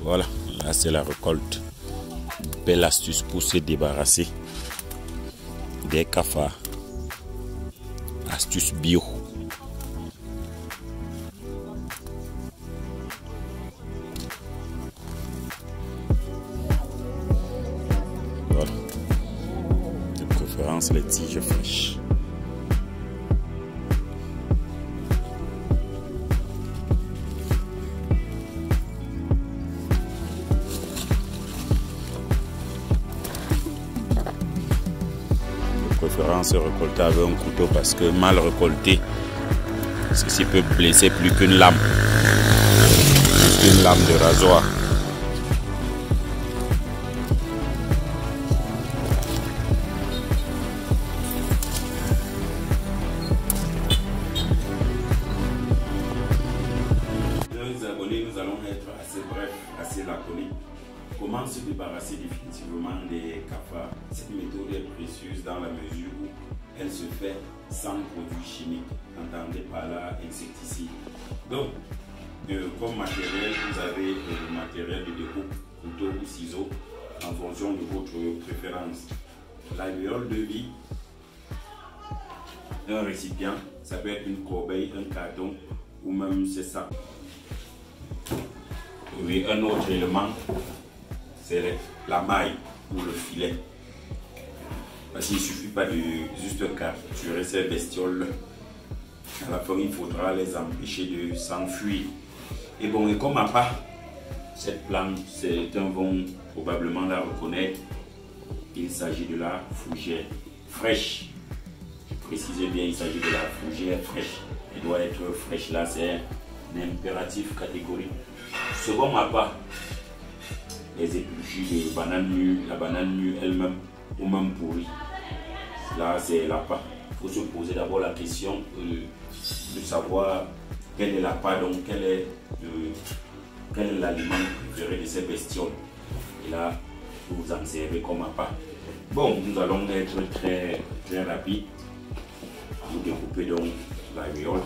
Voilà, là c'est la récolte. Belle astuce pour se débarrasser des cafards. Astuce bio. Voilà. De préférence les tiges fraîches. Préférence récolter avec un couteau parce que mal récolté, ceci peut blesser plus qu'une lame de rasoir. Les abonnés, nous allons être assez brefs, assez laconiques. Comment se débarrasser définitivement des cafards? Cette méthode est précieuse dans la mesure où elle se fait sans produits chimiques, entendez par là insecticides. Donc, comme matériel, vous avez le matériel de découpe, couteau ou ciseaux, en fonction de votre préférence. L'alvéole de vie, un récipient, ça peut être une corbeille, un carton ou même c'est ça. Oui, un autre élément, c'est la maille ou le filet. Parce qu'il ne suffit pas de juste capturer ces bestioles. À la fin, il faudra les empêcher de s'enfuir. Et bon, et comme à part, cette plante, certains vont probablement la reconnaître. Il s'agit de la fougère fraîche. Précisez bien, il s'agit de la fougère fraîche. Elle doit être fraîche, là, c'est un impératif catégorique. Second à part, les épluchures de banane mûre, la banane mûre elle-même ou même pourrie. Là, c'est l'appât. Il faut se poser d'abord la question de savoir quelle est l'appât, donc quel est l'aliment préféré de ces bestioles. Et là, vous en servez comme appât. Bon, nous allons être très rapides. Vous découpez donc l'alvéole.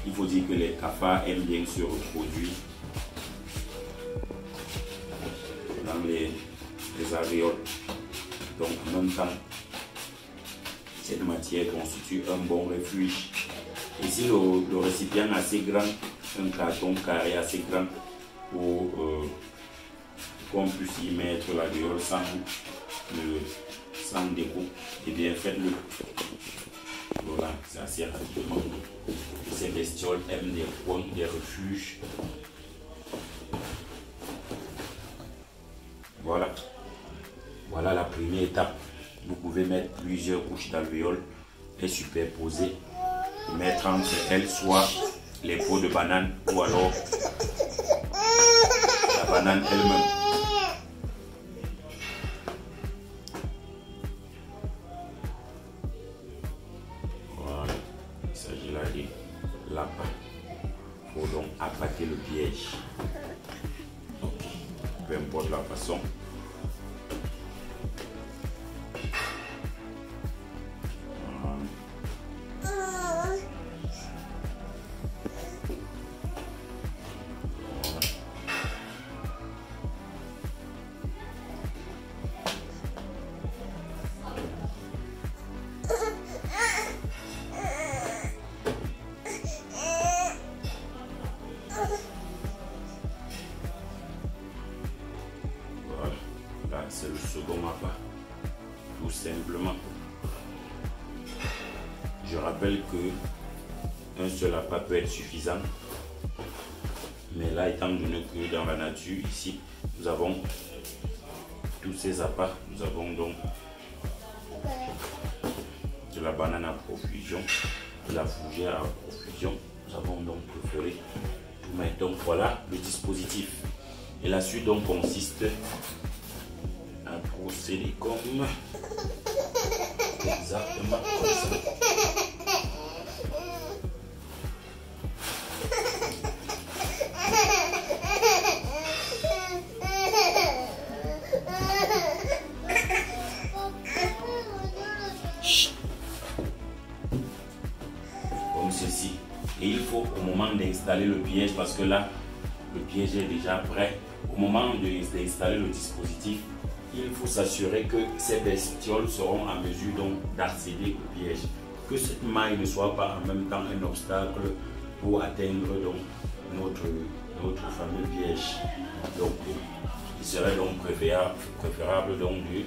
Il faut dire que les cafards aiment bien se reproduire dans les alvéoles. Donc en même temps, cette matière constitue un bon refuge. Ici le récipient assez grand, un carton carré assez grand pour qu'on puisse y mettre l'alvéole sans découpe. Et bien faites-le. Voilà, c'est assez rapidement. Ces bestioles aiment des coins, des refuges. Voilà. Voilà la première étape. Vous pouvez mettre plusieurs couches d'alvéole et superposer. Et mettre entre elles soit les peaux de banane ou alors la banane elle-même. Voilà. Il s'agit là de l'appât. Il faut donc appâter le piège. Ok. Peu importe la façon. C'est le second appât, tout simplement. Je rappelle que un seul appât peut être suffisant, mais là, étant donné que dans la nature, ici, nous avons tous ces appâts, nous avons donc de la banane à profusion, de la fougère à profusion, nous avons donc préféré tout mettre. Donc voilà le dispositif. Et la suite donc consiste à procéder comme exactement comme ça. Comme ceci. Et il faut au moment d'installer le piège, parce que là le piège est déjà prêt. Au moment d'installer le dispositif, il faut s'assurer que ces bestioles seront en mesure d'accéder au piège. Que cette maille ne soit pas en même temps un obstacle pour atteindre donc notre fameux piège. Donc, il serait donc préférable donc de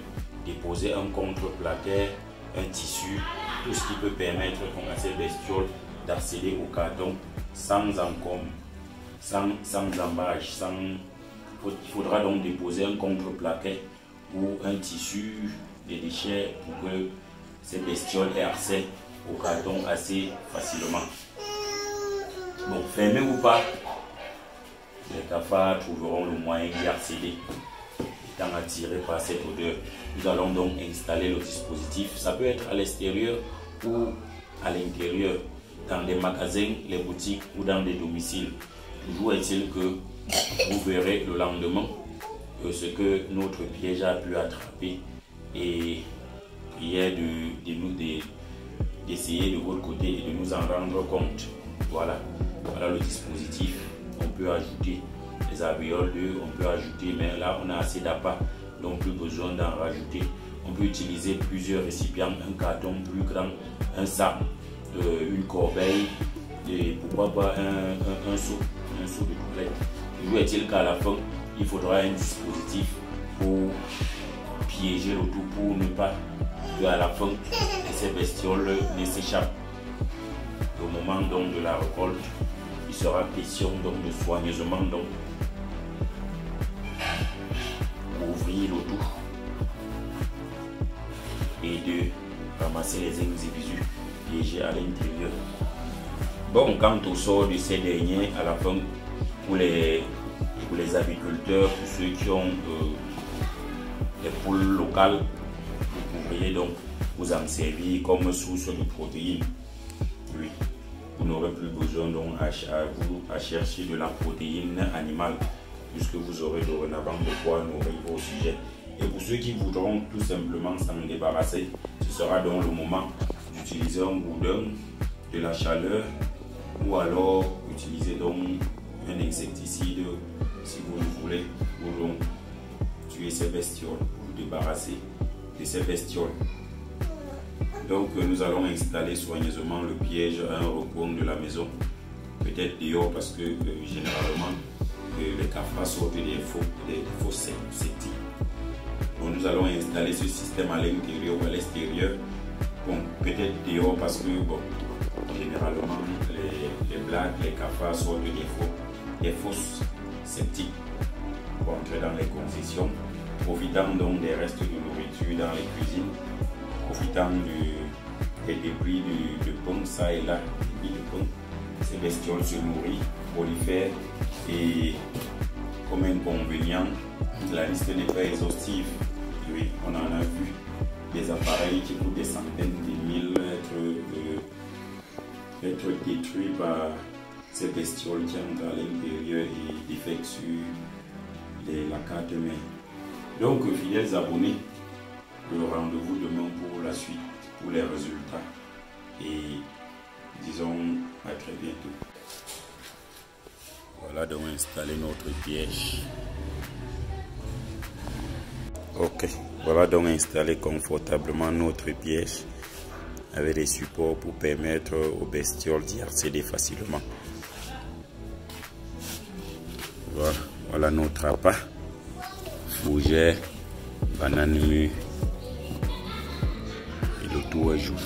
déposer un contre-placard, un tissu, tout ce qui peut permettre à ces bestioles d'accéder au carton sans encombre, sans embâche. Il faudra donc déposer un contre-placard ou un tissu, des déchets pour que ces bestioles aient accès au carton assez facilement. Bon, fermé ou pas, les cafards trouveront le moyen d'y accéder. Étant attirés par cette odeur, nous allons donc installer le dispositif. Ça peut être à l'extérieur ou à l'intérieur, dans des magasins, les boutiques ou dans des domiciles. Toujours est-il que vous verrez le lendemain ce que notre piège a pu attraper et prière d'essayer de votre côté et de nous en rendre compte. Voilà le dispositif. On peut ajouter les alvéoles d'œufs, on peut ajouter, mais là on a assez d'appât, donc plus besoin d'en rajouter. On peut utiliser plusieurs récipients, un carton plus grand, un sac, une corbeille et pourquoi pas un seau de toilette. Toujours est-il qu'à la fin, il faudra un dispositif pour piéger le tout, pour ne pas qu'à la fin ces bestioles ne s'échappent. Au moment donc de la récolte, il sera question donc de soigneusement donc ouvrir le tout et de ramasser les individus piégés à l'intérieur. Bon, quant au sort de ces derniers, à la fin, pour les agriculteurs, pour ceux qui ont des poules locales, vous pourriez donc vous en servir comme source de protéines. Oui, vous n'aurez plus besoin donc à chercher de la protéine animale, puisque vous aurez dorénavant de quoi nourrir vos sujets. Et pour ceux qui voudront tout simplement s'en débarrasser, ce sera donc le moment d'utiliser un boudin, de la chaleur, ou alors utiliser donc un insecticide si vous le voulez, pour donc tuer ces bestioles, vous débarrasser de ces bestioles. Donc nous allons installer soigneusement le piège à un recoin de la maison, peut-être dehors parce que généralement les cafards sortent des fosses septiques. Donc nous allons installer ce système à l'intérieur ou à l'extérieur. Bon, peut-être dehors parce que bon, généralement les blagues, les cafards sortent des fosses septiques pour entrer dans les concessions, profitant donc des restes de nourriture dans les cuisines, profitant des débris de pain, ça et là, des débris de pain. Ces bestioles se nourrissent, prolifèrent et comme inconvénient, la liste n'est pas exhaustive. Oui, on en a vu des appareils qui coûtent des centaines de mille être détruits par ces bestioles qui entrent à l'intérieur et défectent sur la carte mère. Donc, fidèles abonnés, le rendez-vous demain pour la suite, pour les résultats. Et disons à très bientôt. Voilà donc installer notre piège. Ok, voilà donc installer confortablement notre piège avec des supports pour permettre aux bestioles d'y accéder facilement. Voilà notre appât, fougère, banane mûre et le tout est joué.